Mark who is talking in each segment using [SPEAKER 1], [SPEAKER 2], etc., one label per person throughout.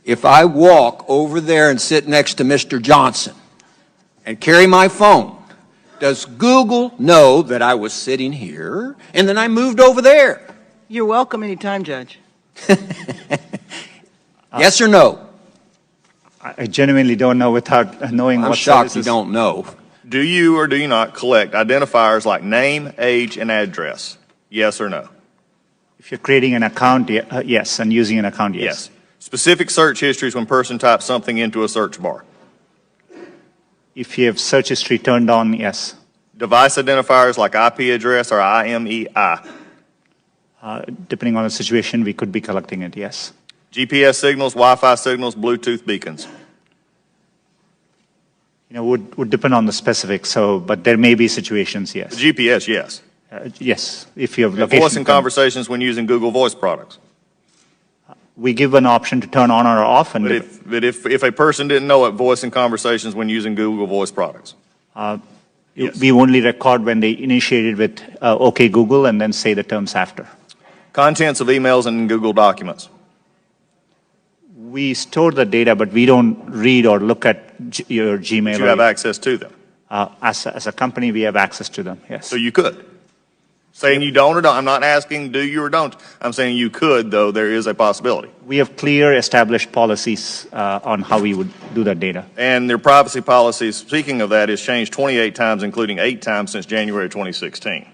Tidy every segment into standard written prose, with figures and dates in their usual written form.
[SPEAKER 1] if I walk over there and sit next to Mr. Johnson and carry my phone, does Google know that I was sitting here and then I moved over there?
[SPEAKER 2] You're welcome anytime, Judge.
[SPEAKER 1] Yes or no?
[SPEAKER 3] I genuinely don't know without knowing
[SPEAKER 1] I'm
[SPEAKER 3] what
[SPEAKER 1] shocked you
[SPEAKER 3] services.
[SPEAKER 1] don't know.
[SPEAKER 4] Do you or do you not collect identifiers like name, age, and address? Yes or no?
[SPEAKER 3] If you're creating an account, yes, and using an account, yes.
[SPEAKER 4] Specific search histories when a person types something into a search bar.
[SPEAKER 3] If you have search history turned on, yes.
[SPEAKER 4] Device identifiers like IP address or IMEI.
[SPEAKER 3] Depending on the situation, we could be collecting it, yes.
[SPEAKER 4] GPS signals, Wi-Fi signals, Bluetooth beacons.
[SPEAKER 3] You know, would depend on the specifics, but there may be situations, yes.
[SPEAKER 4] The GPS, yes.
[SPEAKER 3] Yes, if you have location.
[SPEAKER 4] Voice and conversations when using Google Voice products.
[SPEAKER 3] We give an option to turn on or off. And
[SPEAKER 4] But if a person didn't know it, voice and conversations when using Google Voice products.
[SPEAKER 3] Yes. We only record when they initiated with OK Google and then say the terms after.
[SPEAKER 4] Contents of emails and Google documents.
[SPEAKER 3] We store the data, but we don't read or look at your Gmail.
[SPEAKER 4] But you have access to them.
[SPEAKER 3] As a company, we have access to them, yes.
[SPEAKER 4] So you could. Saying you don't or don't. I'm not asking do you or don't. I'm saying you could, though there is a possibility.
[SPEAKER 3] We have clear established policies on how we would do that data.
[SPEAKER 4] And their privacy policies, speaking of that, has changed 28 times, including 8 times since January 2016.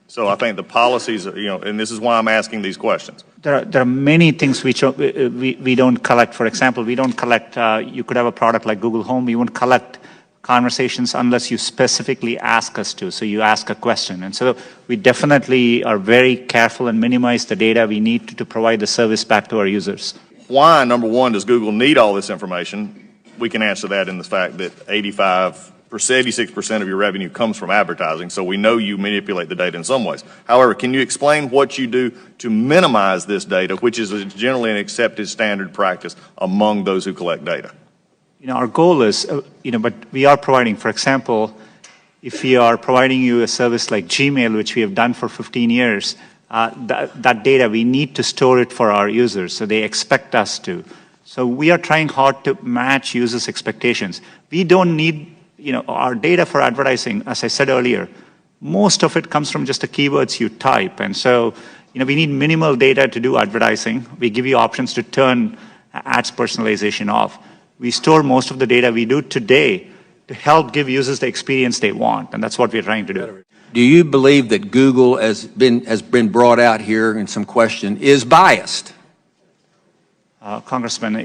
[SPEAKER 4] So I think the policies, and this is why I'm asking these questions.
[SPEAKER 3] There are many things which we don't collect. For example, we don't collect, you could have a product like Google Home, we won't collect conversations unless you specifically ask us to. So you ask a question. And so we definitely are very careful and minimize the data we need to provide the service back to our users.
[SPEAKER 4] Why, number one, does Google need all this information? We can answer that in the fact that 86% of your revenue comes from advertising, so we know you manipulate the data in some ways. However, can you explain what you do to minimize this data, which is generally an accepted standard practice among those who collect data?
[SPEAKER 3] Our goal is, but we are providing, for example, if we are providing you a service like Gmail, which we have done for 15 years, that data, we need to store it for our users, so they expect us to. So we are trying hard to match users' expectations. We don't need, our data for advertising, as I said earlier, most of it comes from just the keywords you type. And so, we need minimal data to do advertising. We give you options to turn ads personalization off. We store most of the data we do today to help give users the experience they want, and that's what we're trying to do.
[SPEAKER 1] Do you believe that Google has been brought out here in some question is biased?
[SPEAKER 3] Congressman,